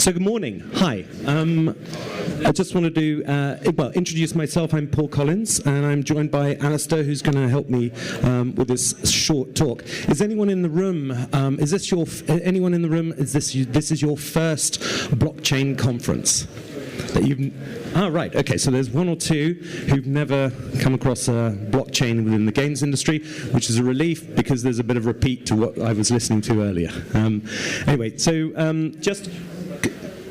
So good morning. Hi. I just want to introduce myself. I'm Paul Collins, and I'm joined by Alasdair, who's going to help me with this short talk. Is anyone in the room? Anyone in the room? This is your first blockchain conference? Right, okay, so there's one or two who've never come across a blockchain within the games industry, which is a relief because there's a bit of repeat to what I was listening to earlier. Anyway, so just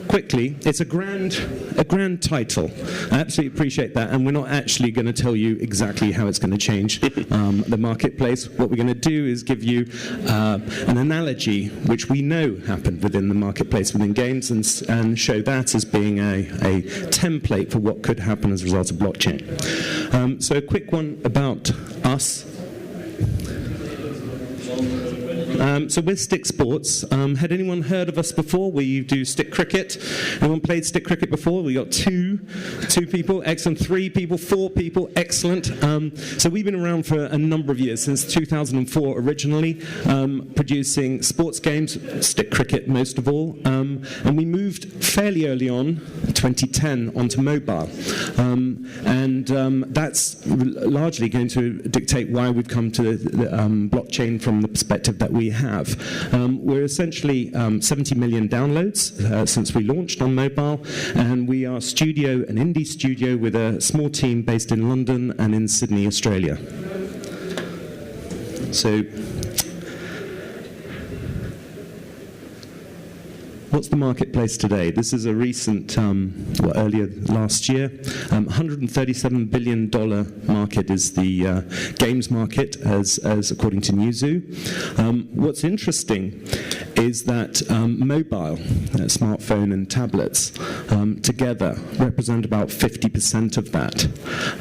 quickly, it's a grand title. I absolutely appreciate that, and we're not actually going to tell you exactly how it's going to change the marketplace. What we're going to do is give you an analogy which we know happened within the marketplace within games, and show that as being a template for what could happen as a result of blockchain. So a quick one about us. So we're Stick Sports. Had anyone heard of us before? We do stick cricket. Anyone played stick cricket before? We got two people, excellent. 3 people, 4 people, excellent. So we've been around for a number of years, since 2004 originally, producing sports games, stick cricket most of all. And we moved fairly early on, 2010, onto mobile. That's largely going to dictate why we've come to the blockchain from the perspective that we have. We're essentially 70 million downloads since we launched on mobile, and we are an indie studio with a small team based in London and in Sydney, Australia. So, what's the marketplace today? This is a recent, earlier last year, $137 billion market is the games market, as according to Newzoo. What's interesting is that mobile, smartphone and tablets, together represent about 50% of that.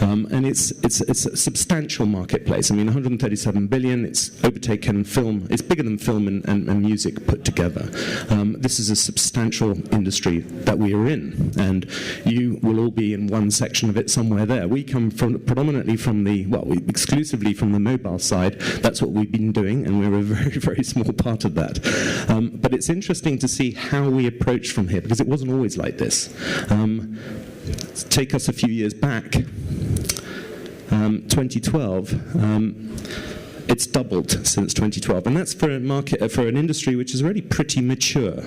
And it's a substantial marketplace. I mean, 137 billion, it's overtaken film, it's bigger than film and music put together. This is a substantial industry that we are in, and you will all be in one section of it somewhere there. We come predominantly from exclusively from the mobile side. That's what we've been doing, and we're a very, very small part of that. But it's interesting to see how we approach from here, because it wasn't always like this. Take us a few years back, 2012. It's doubled since 2012, and that's for an industry which is already pretty mature.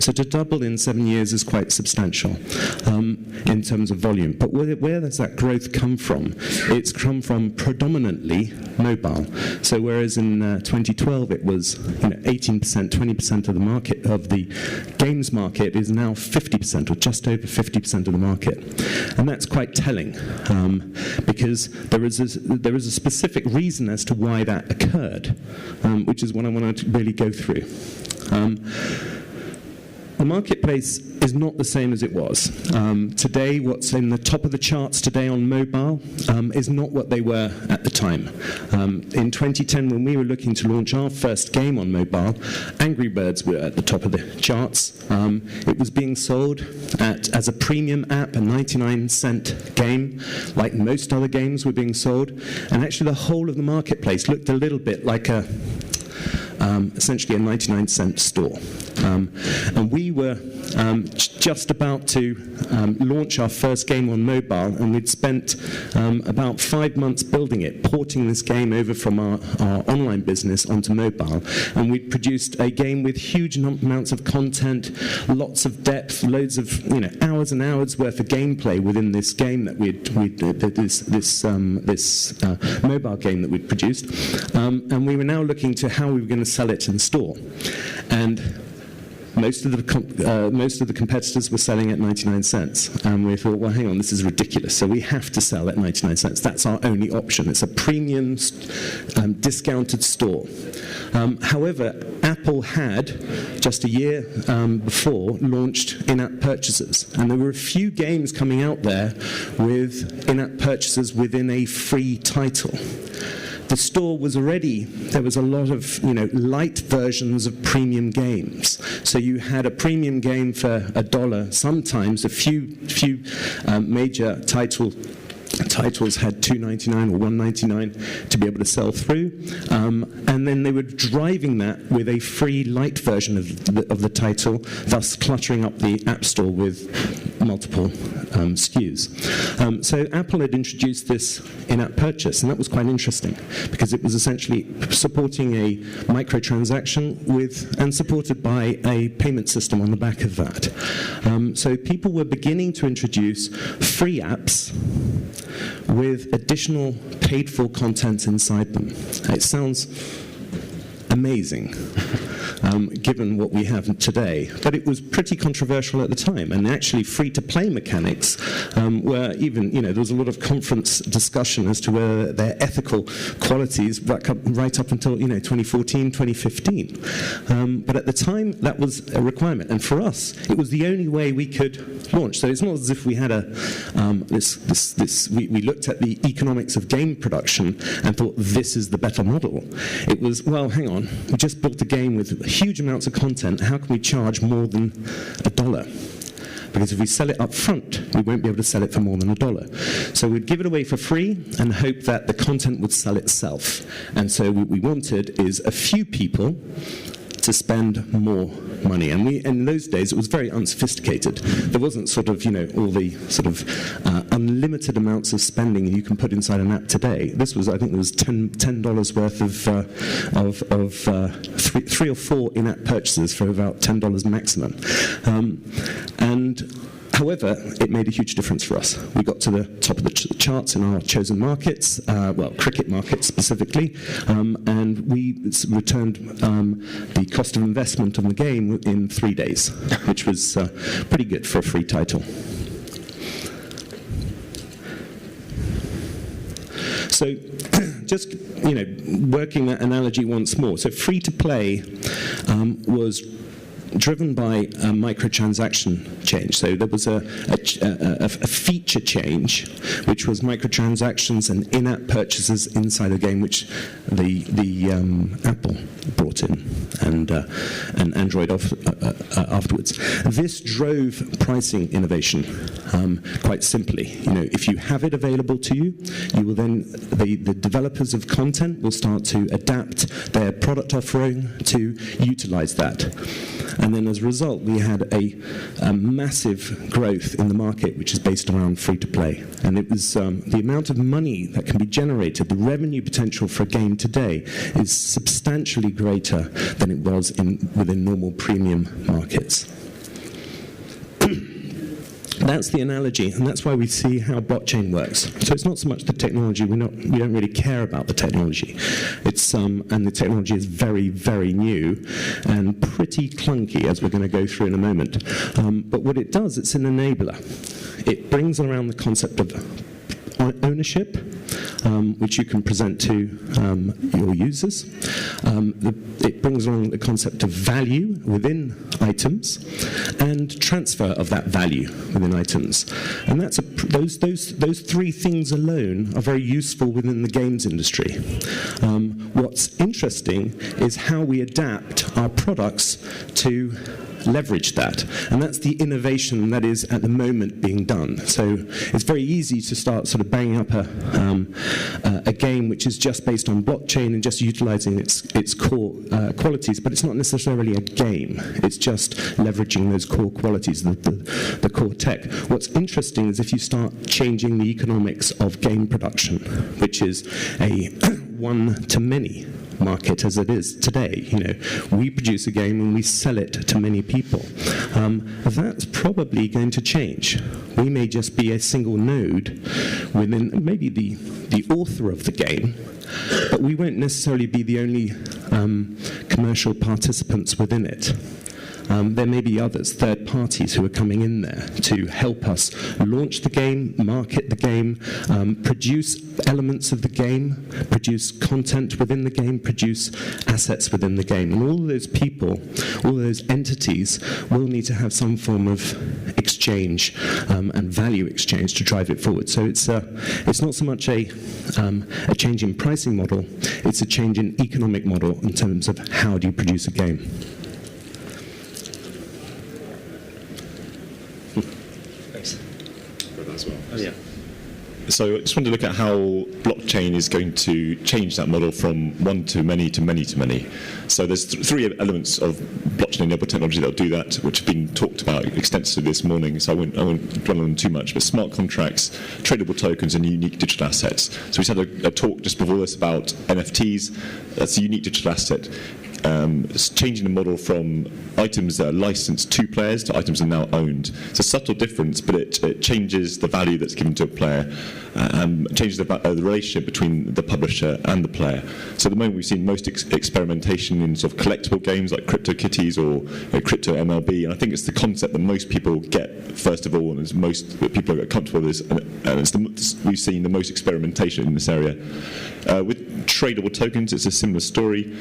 So to double in 7 years is quite substantial in terms of volume. But where does that growth come from? It's come from predominantly mobile. So whereas in 2012 it was 18%, 20% of the market of the games market is now 50%, or just over 50% of the market, and that's quite telling because there is a specific reason as to why that occurred, which is what I want to really go through. The marketplace is not the same as it was. Today, what's in the top of the charts today on mobile is not what they were at the time. In 2010, when we were looking to launch our first game on mobile, Angry Birds were at the top of the charts. It was being sold as a premium app, a 99-cent game, like most other games were being sold. And actually, the whole of the marketplace looked a little bit like essentially a 99-cent store. And we were just about to launch our first game on mobile, and we'd spent about 5 months building it, porting this game over from our online business onto mobile. And we'd produced a game with huge amounts of content, lots of depth, loads of hours and hours worth of gameplay within this game that this mobile game that we'd produced. And we were now looking to how we were going to sell it in store. And most of the competitors were selling at 99 cents, and we thought, well, hang on, this is ridiculous. So we have to sell at 99 cents. That's our only option. It's a premium, discounted store. However, Apple had just a year before launched in-app purchases, and there were a few games coming out there with in-app purchases within a free title. The store was there was a lot of light versions of premium games. So you had a premium game for $1, sometimes a few major title titles had $2.99 or $1.99 to be able to sell through, and then they were driving that with a free light version of the title, thus cluttering up the App Store with multiple SKUs. So Apple had introduced this in-app purchase, and that was quite interesting because it was essentially supporting a microtransaction and supported by a payment system on the back of that. So people were beginning to introduce free apps with additional paid-for content inside them. It sounds amazing, given what we have today, but it was pretty controversial at the time, and actually free-to-play mechanics were even, there was a lot of conference discussion as to whether their ethical qualities right up until, 2014, 2015. But at the time, that was a requirement, and for us, it was the only way we could launch. So it's not as if we had we looked at the economics of game production and thought, this is the better model. It was, well, hang on, we just built a game with huge amounts of content. How can we charge more than $1? Because if we sell it up front, we won't be able to sell it for more than $1. So we'd give it away for free and hope that the content would sell itself. And so what we wanted is a few people to spend more money. And in those days, it was very unsophisticated. There wasn't sort of, all the sort of unlimited amounts of spending you can put inside an app today. This was, I think, there was $10 worth of 3 or 4 in-app purchases for about $10 maximum. However, it made a huge difference for us. We got to the top of the charts in our chosen markets, cricket markets specifically, and we returned the cost of investment on the game in 3 days, which was pretty good for a free title. So just, working that analogy once more. So free-to-play was driven by a microtransaction change. So there was a feature change, which was microtransactions and in-app purchases inside a game, which the Apple brought in and Android afterwards. This drove pricing innovation quite simply. If you have it available to you, you will then the developers of content will start to adapt their product offering to utilize that. And then as a result, we had a massive growth in the market, which is based around free-to-play. And it was the amount of money that can be generated, the revenue potential for a game today is substantially greater than it was within normal premium markets. That's the analogy, and that's why we see how blockchain works. So it's not so much the technology. We don't really care about the technology. It's and the technology is very, very new and pretty clunky, as we're going to go through in a moment. But what it does, it's an enabler. It brings around the concept of ownership, which you can present to your users. It brings along the concept of value within items and transfer of that value within items. And that's those 3 things alone are very useful within the games industry. What's interesting is how we adapt our products to leverage that, and that's the innovation that is at the moment being done. So it's very easy to start sort of banging up a game which is just based on blockchain and just utilizing its core qualities, but it's not necessarily a game. It's just leveraging those core qualities, the core tech. What's interesting is if you start changing the economics of game production, which is a one-to-many market as it is today. We produce a game and we sell it to many people. That's probably going to change. We may just be a single node within maybe the author of the game, but we won't necessarily be the only commercial participants within it. There may be others, third parties, who are coming in there to help us launch the game, market the game, produce elements of the game, produce content within the game, produce assets within the game. And all of those people, all of those entities will need to have some form of exchange and value exchange to drive it forward. So it's not so much a change in pricing model, it's a change in economic model in terms of how do you produce a game. As well. Oh, yeah. So I just wanted to look at how blockchain is going to change that model from one to many to many to many. So there's three elements of blockchain-enabled technology that will do that, which have been talked about extensively this morning, so I won't dwell on them too much, but smart contracts, tradable tokens, and unique digital assets. So we had a talk just before this about NFTs. That's a unique digital asset. It's changing the model from items that are licensed to players to items that are now owned. It's a subtle difference, but it changes the value that's given to a player and changes the relationship between the publisher and the player. So at the moment we've seen most experimentation in sort of collectible games like CryptoKitties or crypto MLB, and I think it's the concept that most people get first of all, and that people are comfortable with, and we've seen the most experimentation in this area. With tradable tokens, it's a similar story.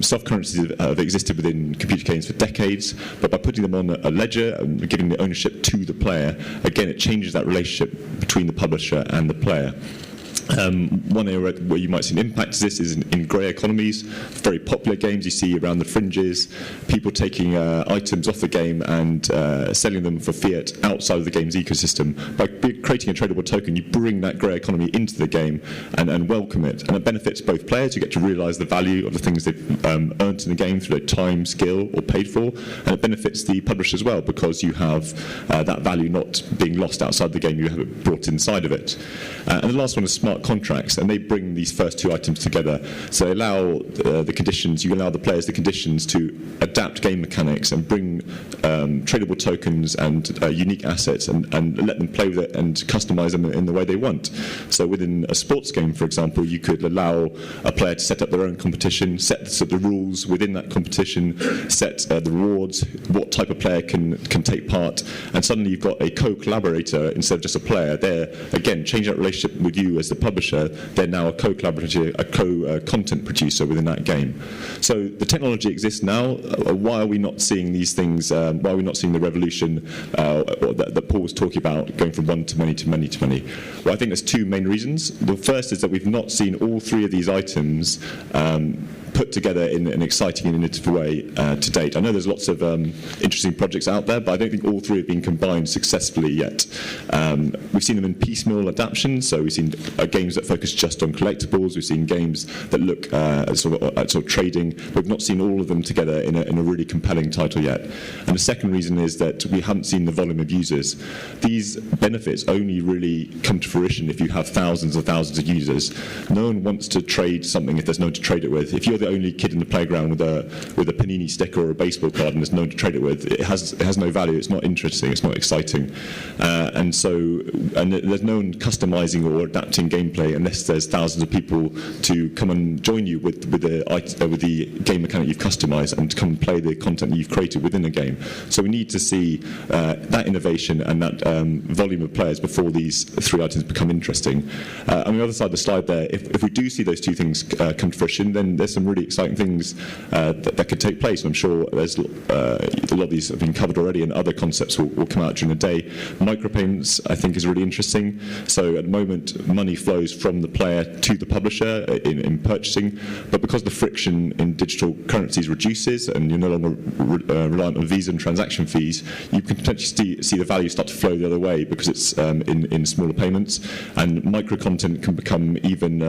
Soft currencies have existed within computer games for decades, but by putting them on a ledger and giving the ownership to the player, again, it changes that relationship between the publisher and the player. One area where you might see an impact of this is in grey economies. Very popular games you see around the fringes, people taking items off the game and selling them for fiat outside of the game's ecosystem. By creating a tradable token, you bring that grey economy into the game and welcome it. And it benefits both players who get to realise the value of the things they've earned in the game through their time, skill, or paid for. And it benefits the publisher as well, because you have that value not being lost outside the game, you have it brought inside of it. And the last one is smart contracts, and they bring these first two items together. So they allow the conditions, you allow the players the conditions to adapt game mechanics and bring tradable tokens and unique assets and let them play with it and customize them in the way they want. So within a sports game, for example, you could allow a player to set up their own competition, set the rules within that competition, set the rewards, what type of player can take part, and suddenly you've got a co-collaborator instead of just a player. They're, again, changing that relationship with you as the publisher. They're now a co-collaborator, a co-content producer within that game. So the technology exists now. Why are we not seeing these things? Why are we not seeing the revolution that Paul was talking about, going from one to many to many to many? Well, I think there's two main reasons. The first is that we've not seen all three of these items put together in an exciting and innovative way to date. I know there's lots of interesting projects out there, but I don't think all three have been combined successfully yet. We've seen them in piecemeal adaptations, so we've seen games that focus just on collectibles, we've seen games that look at sort of trading, but we've not seen all of them together in a really compelling title yet. And the second reason is that we haven't seen the volume of users. These benefits only really come to fruition if you have thousands and thousands of users. No one wants to trade something if there's no one to trade it with. If you're the only kid in the playground with a Panini sticker or a baseball card and there's no one to trade it with, it has no value. It's not interesting. It's not exciting. And there's no one customizing or adapting gameplay unless there's thousands of people to come and join you with the game mechanic you've customized and to come and play the content that you've created within the game. So we need to see that innovation and that volume of players before these three items become interesting. On the other side of the slide there, if we do see those two things come to fruition, then there's some really exciting things that could take place. I'm sure there's a lot of these have been covered already, and other concepts will come out during the day. Micropayments, I think, is really interesting. So at the moment, money flows from the player to the publisher in purchasing, but because the friction in digital currencies reduces and you're no longer reliant on Visa and transaction fees, you can potentially see the value start to flow the other way because it's in smaller payments, and micro content can become even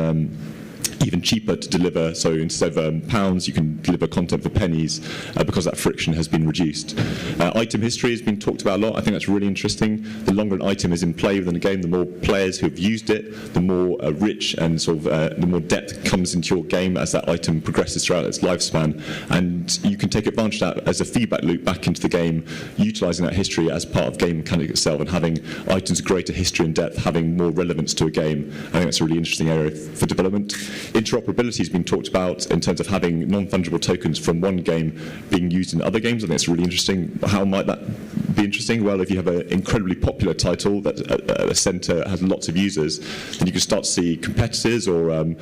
cheaper to deliver. So instead of pounds, you can deliver content for pennies because that friction has been reduced. Item history has been talked about a lot. I think that's really interesting. The longer an item is in play within a game, the more players who have used it, the more rich and sort of the more depth comes into your game as that item progresses throughout its lifespan. And you can take advantage of that as a feedback loop back into the game, utilising that history as part of game mechanic itself and having items of greater history and depth having more relevance to a game. I think that's a really interesting area for development. Interoperability has been talked about in terms of having non-fungible tokens from one game being used in other games. I think it's really interesting. How might that be interesting? Well, if you have an incredibly popular title that at the centre has lots of users, then you can start to see competitors or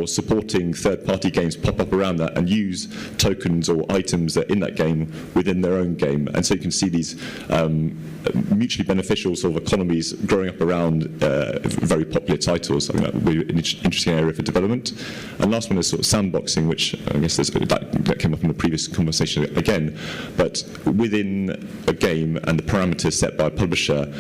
supporting third-party games pop up around that and use tokens or items that are in that game within their own game. And so you can see these mutually beneficial sort of economies growing up around very popular titles. I think that would be an interesting area for development. And last one is sort of sandboxing, which I guess that came up in the previous conversation again. But within a game, and the parameters set by a publisher,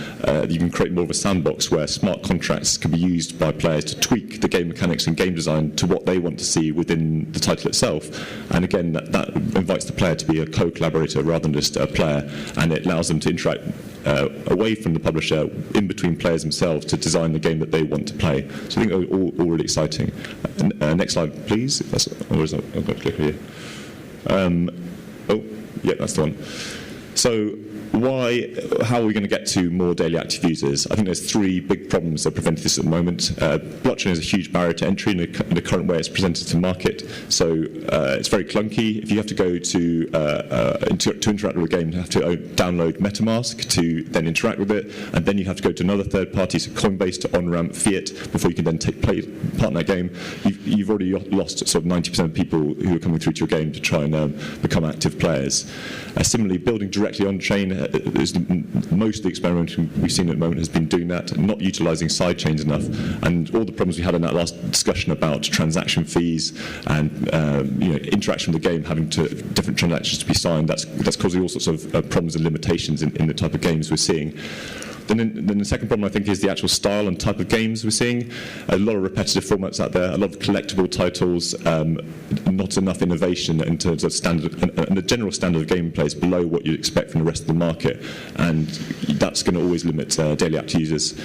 you can create more of a sandbox where smart contracts can be used by players to tweak the game mechanics and game design to what they want to see within the title itself. And again, that invites the player to be a co-collaborator rather than just a player, and it allows them to interact away from the publisher, in between players themselves, to design the game that they want to play. So I think all really exciting. Next slide, please. I've got to click here. Yeah, that's the one. So how are we going to get to more daily active users? I think there's three big problems that prevent this at the moment. Blockchain is a huge barrier to entry in the current way it's presented to market. So it's very clunky. If you have to go to interact with a game, you have to download MetaMask to then interact with it, and then you have to go to another third party, so Coinbase to on-ramp fiat, before you can then play part in that game. You've already lost sort of 90% of people who are coming through to your game to try and become active players. Similarly, building directly on-chain, most of the experimentation we've seen at the moment has been doing that, not utilising side chains enough, and all the problems we had in that last discussion about transaction fees and interaction with the game, having different transactions to be signed, that's causing all sorts of problems and limitations in the type of games we're seeing. Then the second problem, I think, is the actual style and type of games we're seeing. A lot of repetitive formats out there, a lot of collectible titles, not enough innovation in terms of standard, and the general standard of gameplay is below what you'd expect from the rest of the market, and that's going to always limit daily active users.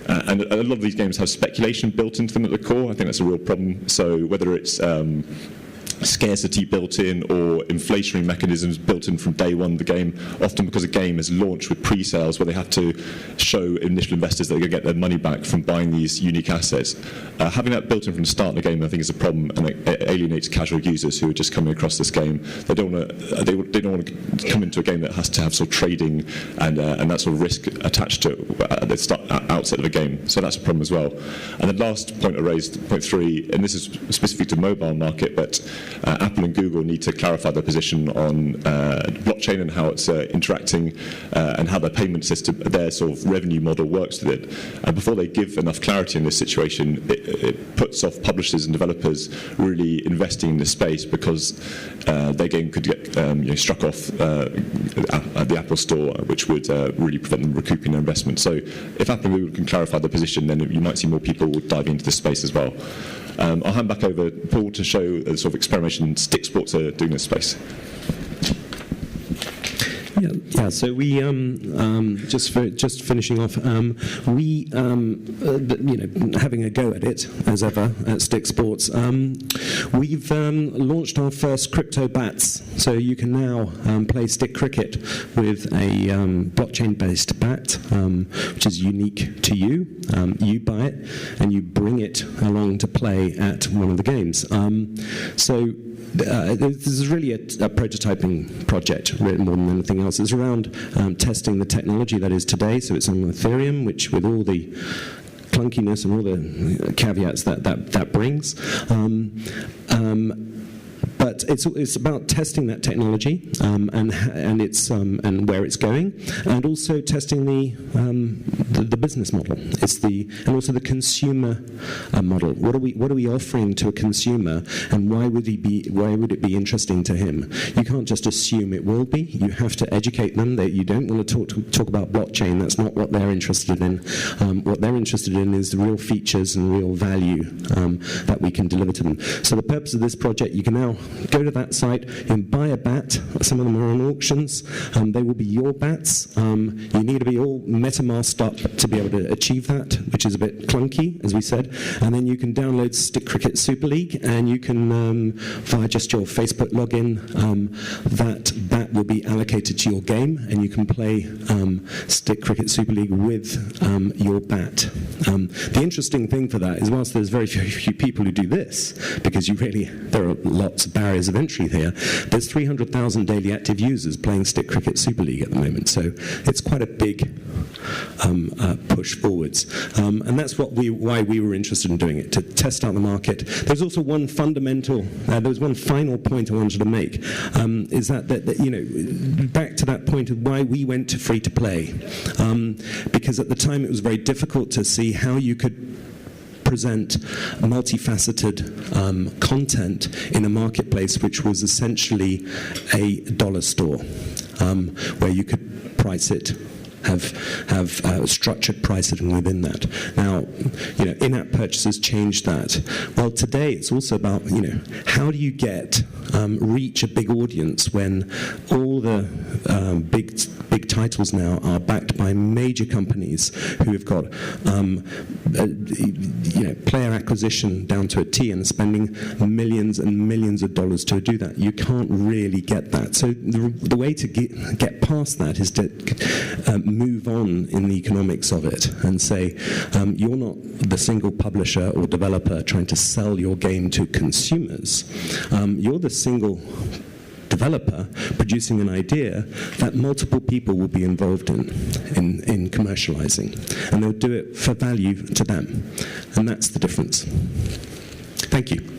And a lot of these games have speculation built into them at the core. I think that's a real problem. So whether it's scarcity built in or inflationary mechanisms built in from day one of the game, often because a game is launched with pre-sales where they have to show initial investors that they're going to get their money back from buying these unique assets. Having that built in from the start of the game, I think, is a problem, and it alienates casual users who are just coming across this game. They don't want to come into a game that has to have sort of trading and that sort of risk attached to it at the outset of the game. So that's a problem as well. And the last point I raised, point 3, and this is specific to the mobile market, but Apple and Google need to clarify their position on blockchain and how it's interacting and how their payment system, their sort of revenue model works with it. And before they give enough clarity in this situation, it puts off publishers and developers really investing in this space, because their game could get struck off at the Apple Store, which would really prevent them recouping their investment. So if Apple and Google can clarify their position, then you might see more people dive into this space as well. I'll hand back over to Paul to show the sort of experimentation stick sports are doing in this space. Yeah. So we just finishing off. We having a go at it as ever at Stick Sports. We've launched our first crypto bats, so you can now play stick cricket with a blockchain-based bat, which is unique to you. You buy it and you bring it along to play at one of the games. This is really a prototyping project, more than anything else. It's around testing the technology that is today. So it's on Ethereum, which, with all the clunkiness and all the caveats that brings. But it's about testing that technology and its and where it's going, and also testing the business model. And also the consumer model. What are we offering to a consumer, and why would it be interesting to him? You can't just assume it will be. You have to educate them. You don't want to talk about blockchain. That's not what they're interested in. What they're interested in is the real features and real value that we can deliver to them. So the purpose of this project, you can now go to that site and buy a bat. Some of them are on auctions. They will be your bats. You need to be all MetaMasked up to be able to achieve that, which is a bit clunky, as we said. And then you can download Stick Cricket Super League, and you can, via just your Facebook login, that bat will be allocated to your game, and you can play Stick Cricket Super League with your bat. The interesting thing for that is, whilst there's very few people who do this, because there are lots of barriers of entry here, there's 300,000 daily active users playing Stick Cricket Super League at the moment, so it's quite a big push forwards, and that's why we were interested in doing it, to test out the market. There's also one final point I wanted to make, is that back to that point of why we went to free to play, because at the time it was very difficult to see how you could present multifaceted content in a marketplace which was essentially a dollar store. where you could price it, have structured pricing within that. Now, in-app purchases change that. Well, today it's also about, how do you reach a big audience when all the big titles now are backed by major companies who have got player acquisition down to a T and spending millions and millions of dollars to do that. You can't really get that. So the way to get past that is to move on in the economics of it and say, you're not the single publisher or developer trying to sell your game to consumers. You're the single developer producing an idea that multiple people will be involved in commercializing, and they'll do it for value to them, and that's the difference. Thank you.